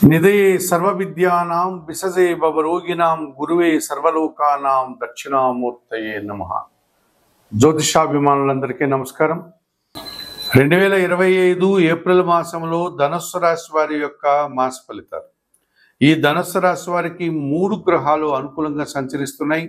నిధయే సర్వవిద్యానాం విసజే భవరోగిణాం గురువే సర్వలోకానాం దక్షిణామూర్తయే నమః. జ్యోతిషాభిమానులందరికీ నమస్కారం. 2025 ఏప్రిల్ మాసంలో ధనుస్సు రాశి వారి యొక్క మాస ఫలితాలు. ఈ ధనుస్సు రాశి వారికి 3 గ్రహాలు అనుకూలంగా సంచరిస్తున్నాయి,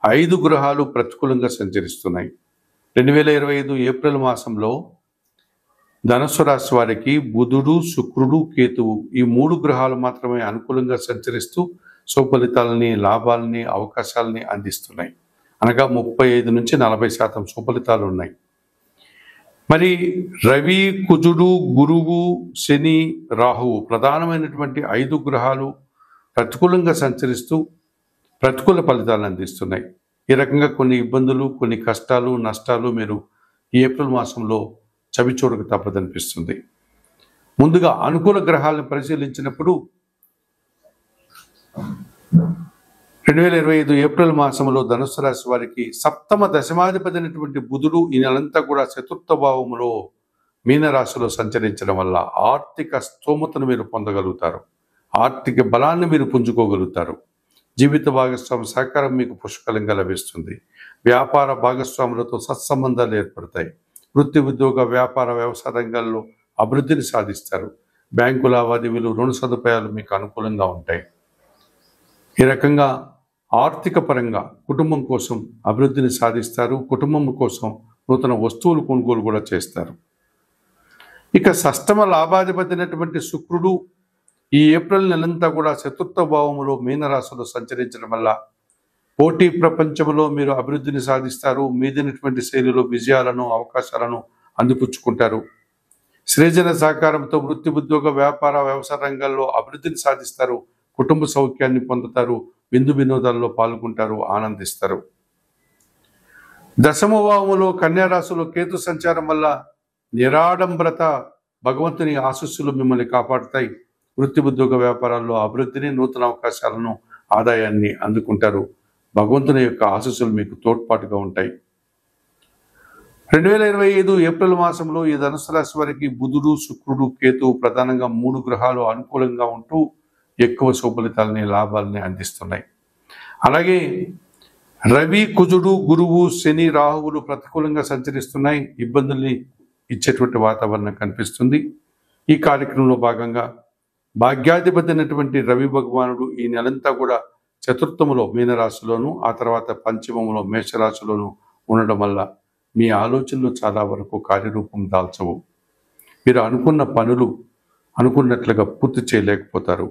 5 గ్రహాలు ప్రతికూలంగా సంచరిస్తున్నాయి. 2025 ఏప్రిల్ మాసంలో ధనుస్సు రాశి వారికి బుధుడు, శుక్రుడు, కేతువు ఈ 3 గ్రహాలు మాత్రమే అనుకూలంగా సంచరిస్తూ సుఫలితాలని, లాభాలని, అవకాశాలని అందిస్తున్నాయి. అనగా 35 నుంచి 40% సుఫలితాలు ఉన్నాయి. మరి రవి, కుజుడు, గురువు, శని, రాహువు ప్రధానమైనటువంటి 5 గ్రహాలు ప్రతికూలంగా సంచరిస్తూ ప్రతికూల ఫలితాలను అందిస్తున్నాయి. ఈ రకంగా కొన్ని ఇబ్బందులు, కొన్ని కష్టాలు, నష్టాలు మీరు ఈ ఏప్రిల్ మాసంలో చవిచూడక తప్పదనిపిస్తుంది. ముందుగా అనుకూల గ్రహాలను పరిశీలించినప్పుడు 2025 ఏప్రిల్ మాసంలో ధనుస్సు రాశి వారికి సప్తమ దశమాధిపతి అయినటువంటి బుధుడు ఈ నెలంతా కూడా చతుర్థ భావములో మీనరాశిలో సంచరించడం వల్ల ఆర్థిక స్తోమతను మీరు పొందగలుగుతారు, ఆర్థిక బలాన్ని మీరు పుంజుకోగలుగుతారు. జీవిత భాగస్వామి సహకారం మీకు పుష్కలంగా లభిస్తుంది. వ్యాపార భాగస్వాములతో సత్సంబంధాలు ఏర్పడతాయి. వృత్తి, ఉద్యోగ, వ్యాపార, వ్యవసాయ రంగాల్లో అభివృద్ధిని సాధిస్తారు. బ్యాంకు లావాదేవీలు, రుణ సదుపాయాలు మీకు అనుకూలంగా ఉంటాయి. ఈ రకంగా ఆర్థిక పరంగా కుటుంబం కోసం అభివృద్ధిని సాధిస్తారు. కుటుంబం కోసం నూతన వస్తువులు కొనుగోలు కూడా చేస్తారు. ఇక షష్టమ లాభాధిపతి అయినటువంటి శుక్రుడు ఈ ఏప్రిల్ నెలంతా కూడా చతుర్థ భావములో మీనరాశిలో సంచరించడం వల్ల పోటీ ప్రపంచంలో మీరు అభివృద్ధిని సాధిస్తారు. మీదైనటువంటి శైలిలో విజయాలను, అవకాశాలను అందిపుచ్చుకుంటారు. సృజన సహకారంతో వృత్తి, ఉద్యోగ, వ్యాపార, వ్యవసాయ రంగాల్లో అభివృద్ధిని సాధిస్తారు. కుటుంబ సౌఖ్యాన్ని పొందుతారు. విందు వినోదాల్లో పాల్గొంటారు, ఆనందిస్తారు. దశమ భావములో కన్యారాశిలో కేతు సంచారం వల్ల నిరాడంబరత, భగవంతుని ఆశీస్సులు మిమ్మల్ని కాపాడుతాయి. వృత్తి, ఉద్యోగ, వ్యాపారాల్లో అభివృద్ధిని, నూతన అవకాశాలను, ఆదాయాన్ని అందుకుంటారు. భగవంతుని యొక్క ఆశీస్సులు మీకు తోడ్పాటుగా ఉంటాయి. 2025 ఏప్రిల్ మాసంలో ఈ ధనుసు రాశి వారికి బుధుడు, శుక్రుడు, కేతువు ప్రధానంగా 3 గ్రహాలు అనుకూలంగా ఉంటూ ఎక్కువ సుఫలితాలని, లాభాలని అందిస్తున్నాయి. అలాగే రవి, కుజుడు, గురువు, శని, రాహువులు ప్రతికూలంగా సంచరిస్తున్నాయి. ఇబ్బందుల్ని ఇచ్చేటువంటి వాతావరణం కనిపిస్తుంది. ఈ కార్యక్రమంలో భాగంగా భాగ్యాధిపతి అయినటువంటి రవి భగవానుడు ఈ నెలంతా కూడా చతుర్థములో మీనరాశిలోను, ఆ తర్వాత పంచమములో మేషరాశిలోను ఉండడం వల్ల మీ ఆలోచనలు చాలా వరకు కార్యరూపం దాల్చవు. మీరు అనుకున్న పనులు అనుకున్నట్లుగా పూర్తి చేయలేకపోతారు.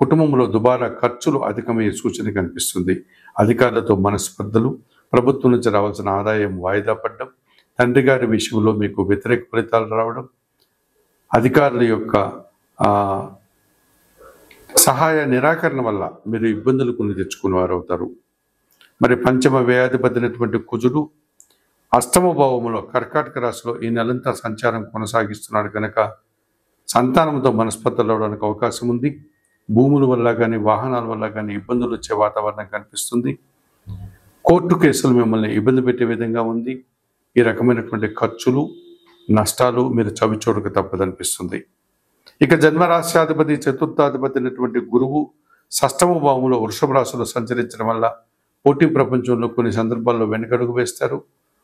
కుటుంబంలో దుబారా ఖర్చులు అధికమయ్యే సూచన కనిపిస్తుంది. అధికారులతో మనస్పర్ధలు, ప్రభుత్వం నుంచి రావాల్సిన ఆదాయం వాయిదా పడడం, తండ్రి గారి విషయంలో మీకు వ్యతిరేక ఫలితాలు రావడం, అధికారుల యొక్క సహాయ నిరాకరణ వల్ల మీరు ఇబ్బందులు కొన్ని తెచ్చుకునేవారు అవుతారు. మరి పంచమ వ్యయాధిపతి అయినటువంటి కుజుడు అష్టమ భావములో కర్కాటక రాశిలో ఈ నెలంతా సంచారం కొనసాగిస్తున్నాడు కనుక సంతానంతో మనస్పర్ధలు అవడానికి అవకాశం ఉంది. భూముల వల్ల కానీ, వాహనాల వల్ల కానీ ఇబ్బందులు వచ్చే వాతావరణం కనిపిస్తుంది. కోర్టు కేసులు మిమ్మల్ని ఇబ్బంది పెట్టే విధంగా ఉంది. ఈ రకమైనటువంటి ఖర్చులు, నష్టాలు మీరు చవిచూడక తప్పదనిపిస్తుంది. ఇక జన్మరాశ్యాధిపతి, చతుర్థాధిపతి అయినటువంటి గురువు షష్టమ భావంలో వృషభ రాశిలో సంచరించడం వల్ల పోటీ ప్రపంచంలో కొన్ని సందర్భాల్లో వెనుకడుగు వేస్తారు.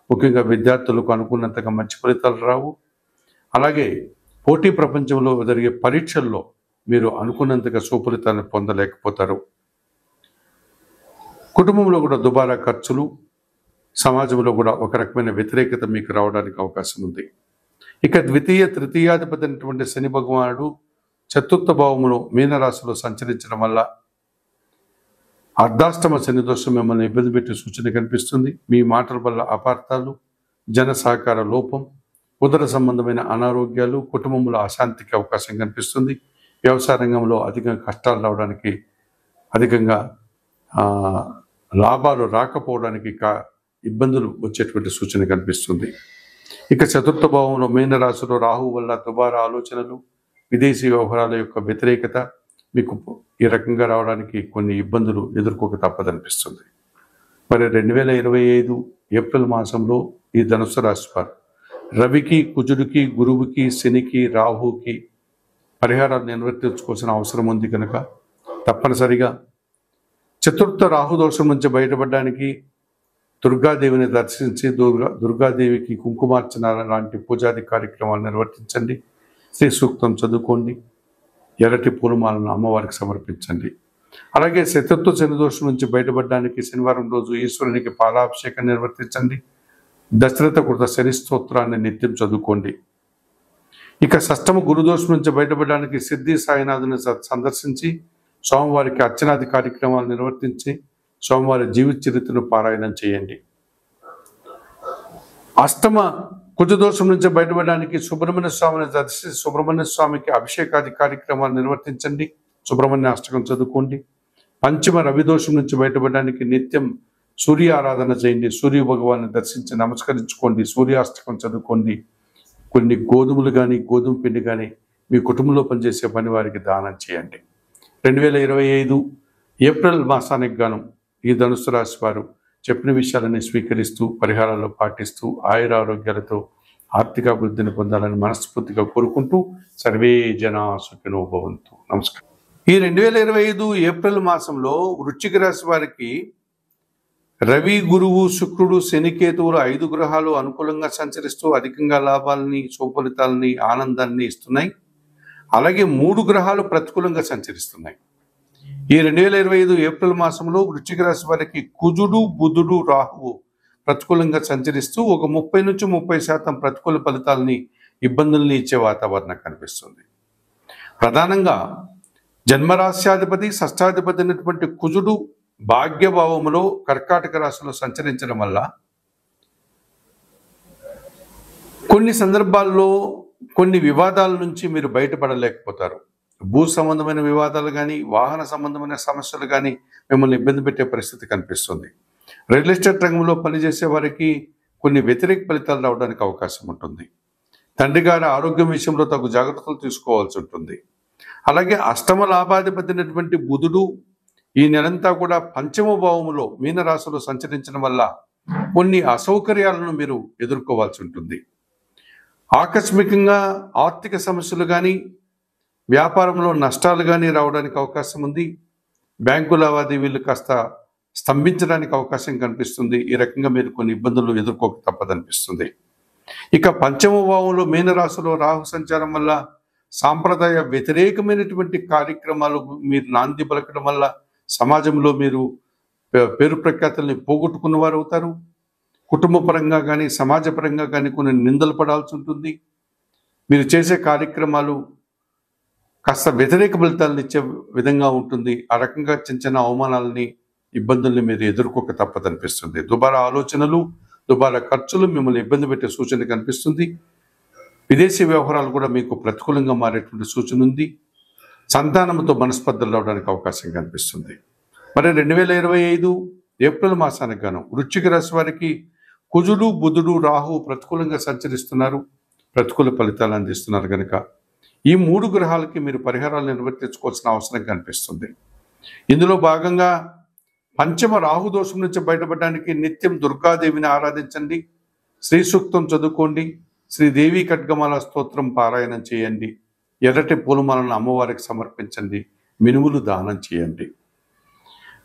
ముఖ్యంగా విద్యార్థులకు అనుకున్నంతగా మంచి ఫలితాలు రావు. అలాగే పోటీ ప్రపంచంలో జరిగే పరీక్షల్లో మీరు అనుకున్నంతగా సుఫలితాన్ని పొందలేకపోతారు. కుటుంబంలో కూడా దుబారా ఖర్చులు, సమాజంలో కూడా ఒక రకమైన వ్యతిరేకత మీకు రావడానికి అవకాశం ఉంది. ఇక ద్వితీయ, తృతీయాధిపతి అయినటువంటి శని భగవానుడు చతుర్థ భావములో మీనరాశిలో సంచరించడం వల్ల అర్ధాష్టమ శని దోషం మిమ్మల్ని ఇబ్బంది పెట్టే సూచన కనిపిస్తుంది. మీ మాటల వల్ల అపార్థాలు, జన సహకార లోపం, ఉదర సంబంధమైన అనారోగ్యాలు, కుటుంబంలో అశాంతికి అవకాశం కనిపిస్తుంది. వ్యవసాయ రంగంలో అధికంగా కష్టాలు రావడానికి, అధికంగా లాభాలు రాకపోవడానికి ఇబ్బందులు వచ్చేటువంటి సూచన కనిపిస్తుంది. ఇక చతుర్థ భావంలో మీనరాశిలో రాహు వల్ల దుబారా ఆలోచనలు, విదేశీ వ్యవహారాల యొక్క వ్యతిరేకత మీకు ఈ రకంగా రావడానికి కొన్ని ఇబ్బందులు ఎదుర్కోక తప్పదనిపిస్తుంది. మరి 2025 ఏప్రిల్ మాసంలో ఈ ధనుస్సు రాశి వారు రవికి, కుజుడికి, గురువుకి, శనికి, రాహుకి పరిహారాలు నిర్వర్తించుకోవాల్సిన అవసరం ఉంది కనుక తప్పనిసరిగా చతుర్థ రాహుదోషం నుంచి బయటపడడానికి దుర్గాదేవిని దర్శించి దుర్గాదేవికి కుంకుమార్చన లాంటి పూజాది కార్యక్రమాలు నిర్వర్తించండి. శ్రీ సూక్తం చదువుకోండి. ఎర్రటి పూలమాలను అమ్మవారికి సమర్పించండి. అలాగే చతుర్థ శని దోషం నుంచి బయటపడడానికి శనివారం రోజు ఈశ్వరునికి పాలాభిషేకం నిర్వర్తించండి. దశరథ కృత శని స్తోత్రాన్ని నిత్యం చదువుకోండి. ఇక షష్టమ గురుదోషం నుంచి బయటపడడానికి సిద్ధి సాయినాథుని సందర్శించి సోమవారికి అర్చనాది కార్యక్రమాలు నిర్వర్తించి సోమవారి జీవిత చరిత్రను పారాయణం చేయండి. అష్టమ కుజదోషం నుంచి బయటపడడానికి సుబ్రహ్మణ్య స్వామిని దర్శించి సుబ్రహ్మణ్య స్వామికి అభిషేకాది కార్యక్రమాలు నిర్వర్తించండి. సుబ్రహ్మణ్య అష్టకం చదువుకోండి. పంచమ రవిదోషం నుంచి బయటపడడానికి నిత్యం సూర్య ఆరాధన చేయండి. సూర్య భగవాన్ని దర్శించి నమస్కరించుకోండి. సూర్యాష్టకం చదువుకోండి. కొన్ని గోధుమలు కానీ గోధుమ పిండి కానీ మీ కుటుంబంలో పనిచేసే పని వారికి దానం చేయండి. 2025 ఏప్రిల్ మాసానికి గాను ఈ ధనుసు రాశి వారు చెప్పిన విషయాలని స్వీకరిస్తూ పరిహారాలు పాటిస్తూ ఆయురారోగ్యాలతో ఆర్థికాభివృద్ధిని పొందాలని మనస్ఫూర్తిగా కోరుకుంటూ సర్వే జనా సుఖినో భవంతు. నమస్కారం. ఈ 2025 ఏప్రిల్ మాసంలో వృశ్చిక రాశి వారికి రవి, గురువు, శుక్రుడు, శనికేతువులు 5 గ్రహాలు అనుకూలంగా సంచరిస్తూ అధికంగా లాభాలని, సుఫలితాలని, ఆనందాన్ని ఇస్తున్నాయి. అలాగే 3 గ్రహాలు ప్రతికూలంగా సంచరిస్తున్నాయి. ఈ 2025 ఏప్రిల్ మాసంలో వృశ్చిక రాశి వారికి కుజుడు, బుధుడు, రాహువు ప్రతికూలంగా సంచరిస్తూ ఒక 30 నుంచి 30% ప్రతికూల ఫలితాలని, ఇబ్బందుల్ని ఇచ్చే వాతావరణం కనిపిస్తుంది. ప్రధానంగా జన్మరాశ్యాధిపతి, షష్టాధిపతి అయినటువంటి కుజుడు భాగ్యభావములో కర్కాటక రాశిలో సంచరించడం వల్ల కొన్ని సందర్భాల్లో కొన్ని వివాదాల నుంచి మీరు బయటపడలేకపోతారు. భూ సంబంధమైన వివాదాలు కానీ, వాహన సంబంధమైన సమస్యలు కానీ మిమ్మల్ని ఇబ్బంది పెట్టే పరిస్థితి కనిపిస్తుంది. రియల్ ఎస్టేట్ రంగంలో పనిచేసే వారికి కొన్ని వ్యతిరేక ఫలితాలు రావడానికి అవకాశం ఉంటుంది. తండ్రి గారి ఆరోగ్యం విషయంలో తగు జాగ్రత్తలు తీసుకోవాల్సి ఉంటుంది. అలాగే అష్టమ లాభాధిపతి అయినటువంటి బుధుడు ఈ నెలంతా కూడా పంచమ భావములో మీనరాశిలో సంచరించడం వల్ల కొన్ని అసౌకర్యాలను మీరు ఎదుర్కోవాల్సి ఉంటుంది. ఆకస్మికంగా ఆర్థిక సమస్యలు కానీ, వ్యాపారంలో నష్టాలు కానీ రావడానికి అవకాశం ఉంది. బ్యాంకు లావాదేవీలు కాస్త స్తంభించడానికి అవకాశం కనిపిస్తుంది. ఈ రకంగా మీరు కొన్ని ఇబ్బందులు ఎదుర్కోక తప్పదనిపిస్తుంది. ఇక పంచమ భావంలో మీనరాశిలో రాహు సంచారం వల్ల సాంప్రదాయ వ్యతిరేకమైనటువంటి కార్యక్రమాలు మీరు నాంది పలకడం వల్ల సమాజంలో మీరు పేరు ప్రఖ్యాతుల్ని పోగొట్టుకున్న వారు అవుతారు. కుటుంబ పరంగా కానీ, సమాజపరంగా కానీ కొన్ని నిందలు పడాల్సి ఉంటుంది. మీరు చేసే కార్యక్రమాలు కాస్త వ్యతిరేక ఫలితాలను ఇచ్చే విధంగా ఉంటుంది. ఆ రకంగా చిన్న చిన్న అవమానాలని, ఇబ్బందుల్ని మీరు ఎదుర్కోక తప్పదనిపిస్తుంది. దుబారా ఆలోచనలు, దుబారా ఖర్చులు మిమ్మల్ని ఇబ్బంది పెట్టే సూచన కనిపిస్తుంది. విదేశీ వ్యవహారాలు కూడా మీకు ప్రతికూలంగా మారేటువంటి సూచన ఉంది. సంతానంతో మనస్పర్ధలు రావడానికి అవకాశం కనిపిస్తుంది. మరి 2025 ఏప్రిల్ మాసానికి గాను వృశ్చిక రాశి వారికి కుజుడు, బుధుడు, రాహు ప్రతికూలంగా సంచరిస్తున్నారు. ప్రతికూల ఫలితాలు అందిస్తున్నారు కనుక ఈ 3 గ్రహాలకి మీరు పరిహారాలు నిర్వర్తించుకోవాల్సిన అవసరం కనిపిస్తుంది. ఇందులో భాగంగా పంచమ రాహు దోషం నుంచి బయటపడడానికి నిత్యం దుర్గాదేవిని ఆరాధించండి. శ్రీ సూక్తం చదువుకోండి. శ్రీదేవి ఖడ్గమాల స్తోత్రం పారాయణం చేయండి. ఎర్రటి పూలమాలను అమ్మవారికి సమర్పించండి. మినుములు దానం చేయండి.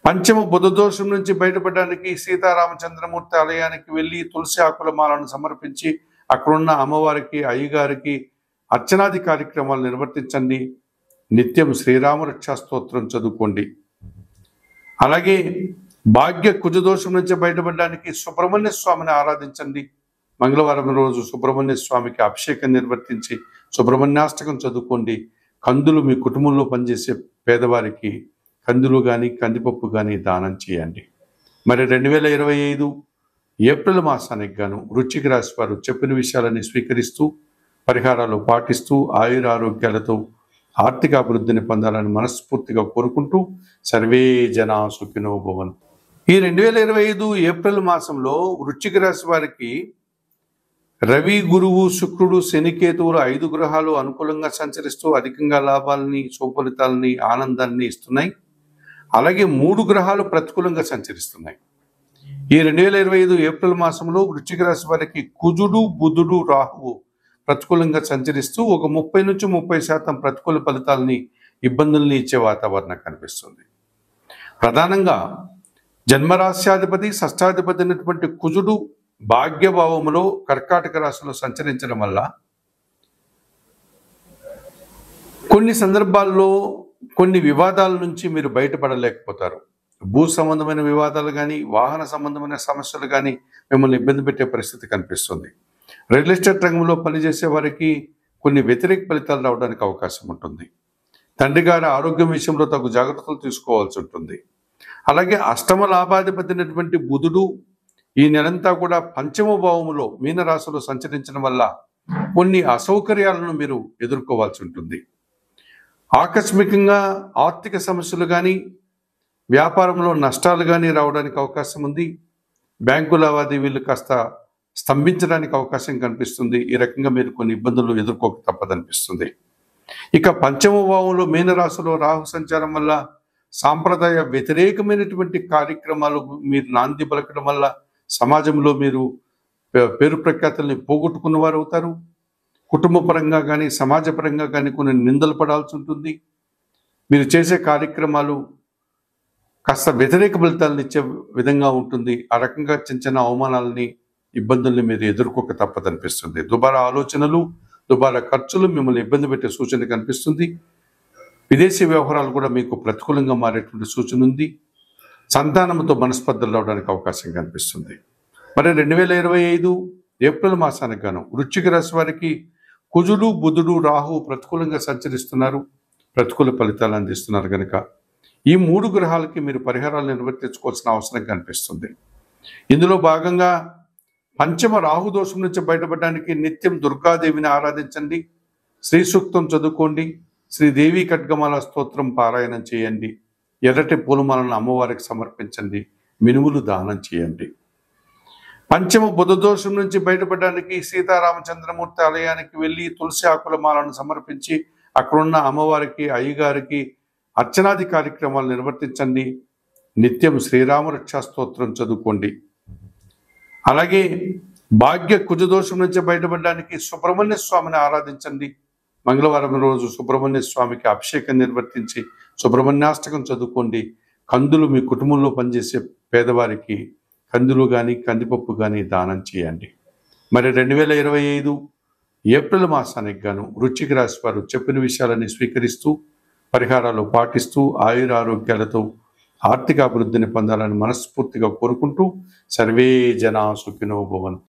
పంచమ బుధ దోషం నుంచి బయటపడడానికి సీతారామచంద్రమూర్తి ఆలయానికి వెళ్ళి తులసి ఆకుల మాలను సమర్పించి అక్కడున్న అమ్మవారికి, అయ్యగారికి అర్చనాది కార్యక్రమాలు నిర్వర్తించండి. నిత్యం శ్రీరామరక్షా స్తోత్రం చదువుకోండి. అలాగే భాగ్య కుజదోషం నుంచి బయటపడడానికి సుబ్రహ్మణ్య స్వామిని ఆరాధించండి. మంగళవారం రోజు సుబ్రహ్మణ్య స్వామికి అభిషేకం నిర్వర్తించి సుబ్రహ్మణ్యాష్టకం చదువుకోండి. కందులు మీ కుటుంబంలో పనిచేసే పేదవారికి కందులు కానీ, కందిపప్పు కానీ దానం చేయండి. మరి 2025 ఏప్రిల్ మాసానికి గాను వృశ్చిక రాశి వారు చెప్పిన విషయాలని స్వీకరిస్తూ పరిహారాలు పాటిస్తూ ఆయురారోగ్యాలతో ఆర్థిక అభివృద్ధిని పొందాలని మనస్ఫూర్తిగా కోరుకుంటూ సర్వే జనా సుఖినో భవంతు. ఈ 2025 ఏప్రిల్ మాసంలో వృశ్చిక రాశి వారికి రవి, గురువు, శుక్రుడు, శనికేతువులు 5 గ్రహాలు అనుకూలంగా సంచరిస్తూ అధికంగా లాభాలని, సుఫలితాలని, ఆనందాన్ని ఇస్తున్నాయి. అలాగే 3 గ్రహాలు ప్రతికూలంగా సంచరిస్తున్నాయి. ఈ 2025 ఏప్రిల్ మాసంలో వృశ్చిక రాశి వారికి కుజుడు, బుధుడు, రాహువు ప్రతికూలంగా సంచరిస్తూ ఒక 30 నుంచి 30% ప్రతికూల ఫలితాలని, ఇబ్బందుల్ని ఇచ్చే వాతావరణం కనిపిస్తుంది. ప్రధానంగా జన్మరాశ్యాధిపతి, షష్టాధిపతి అయినటువంటి కుజుడు భాగ్యభావములో కర్కాటక రాశిలో సంచరించడం వల్ల కొన్ని సందర్భాల్లో కొన్ని వివాదాల నుంచి మీరు బయటపడలేకపోతారు. భూ సంబంధమైన వివాదాలు కానీ, వాహన సంబంధమైన సమస్యలు కానీ మిమ్మల్ని ఇబ్బంది పెట్టే పరిస్థితి కనిపిస్తుంది. రియల్ ఎస్టేట్ రంగంలో పనిచేసే వారికి కొన్ని వ్యతిరేక ఫలితాలు రావడానికి అవకాశం ఉంటుంది. తండ్రి గారి ఆరోగ్యం విషయంలో తగు జాగ్రత్తలు తీసుకోవాల్సి ఉంటుంది. అలాగే అష్టమ లాభాధిపతి అయినటువంటి బుధుడు ఈ నెలంతా కూడా పంచమ భావములో మీనరాశిలో సంచరించడం వల్ల కొన్ని అసౌకర్యాలను మీరు ఎదుర్కోవాల్సి ఉంటుంది. ఆకస్మికంగా ఆర్థిక సమస్యలు కానీ, వ్యాపారంలో నష్టాలు కానీ రావడానికి అవకాశం ఉంది. బ్యాంకు లావాదేవీలు కాస్త స్తంభించడానికి అవకాశం కనిపిస్తుంది. ఈ రకంగా మీరు కొన్ని ఇబ్బందులు ఎదుర్కోక తప్పదనిపిస్తుంది. ఇక పంచమ భావంలో మీనరాశిలో రాహు సంచారం వల్ల సాంప్రదాయ వ్యతిరేకమైనటువంటి కార్యక్రమాలు మీరు నాంది పలకడం వల్ల సమాజంలో మీరు పేరు ప్రఖ్యాతుల్ని పోగొట్టుకున్న వారు అవుతారు. కుటుంబ పరంగా కానీ, సమాజపరంగా కానీ కొన్ని నిందలు పడాల్సి ఉంటుంది. మీరు చేసే కార్యక్రమాలు కాస్త వ్యతిరేక ఫలితాలను ఇచ్చే విధంగా ఉంటుంది. ఆ రకంగా చిన్న చిన్న అవమానాలని, ఇబ్బందుల్ని మీరు ఎదుర్కోక తప్పదనిపిస్తుంది. దుబారా ఆలోచనలు, దుబారా ఖర్చులు మిమ్మల్ని ఇబ్బంది పెట్టే సూచన కనిపిస్తుంది. విదేశీ వ్యవహారాలు కూడా మీకు ప్రతికూలంగా మారేటువంటి సూచన ఉంది. సంతానంతో మనస్పర్ధలు రావడానికి అవకాశం కనిపిస్తుంది. మరి 2025 ఏప్రిల్ మాసానికి గాను వృశ్చిక రాశి వారికి కుజుడు, బుధుడు, రాహు ప్రతికూలంగా సంచరిస్తున్నారు. ప్రతికూల ఫలితాలు అందిస్తున్నారు కనుక ఈ 3 గ్రహాలకి మీరు పరిహారాలు నిర్వర్తించుకోవాల్సిన అవసరం కనిపిస్తుంది. ఇందులో భాగంగా పంచమ రాహు దోషం నుంచి బయటపడడానికి నిత్యం దుర్గాదేవిని ఆరాధించండి, శ్రీ సూక్తం చదువుకోండి, శ్రీదేవి ఖడ్గమాల స్తోత్రం పారాయణం చేయండి, ఎర్రటి పూలమాలను అమ్మవారికి సమర్పించండి, మినుములు దానం చేయండి. పంచమ బుధ దోషం నుంచి బయటపడడానికి సీతారామచంద్రమూర్తి ఆలయానికి వెళ్ళి తులసి ఆకుల మాలను సమర్పించి అక్కడున్న అమ్మవారికి, అయ్యగారికి అర్చనాది కార్యక్రమాలు నిర్వర్తించండి. నిత్యం శ్రీరామరక్షా స్తోత్రం చదువుకోండి. అలాగే భాగ్య కుజదోషం నుంచి బయటపడడానికి సుబ్రహ్మణ్య స్వామిని ఆరాధించండి. మంగళవారం రోజు సుబ్రహ్మణ్య స్వామికి అభిషేకం నిర్వర్తించి సుబ్రహ్మణ్యాష్టకం చదువుకోండి. కందులు మీ కుటుంబంలో పనిచేసే పేదవారికి కందులు కానీ, కందిపప్పు కానీ దానం చేయండి. మరి 2025 ఏప్రిల్ మాసానికి గాను వృశ్చిక రాశి వారు చెప్పిన విషయాలని స్వీకరిస్తూ, పరిహారాలు పాటిస్తూ ఆయురారోగ్యాలతో ఆర్థిక అభివృద్ధిని పొందాలని మనస్ఫూర్తిగా కోరుకుంటూ సర్వే జనా సుఖినో భవంతు.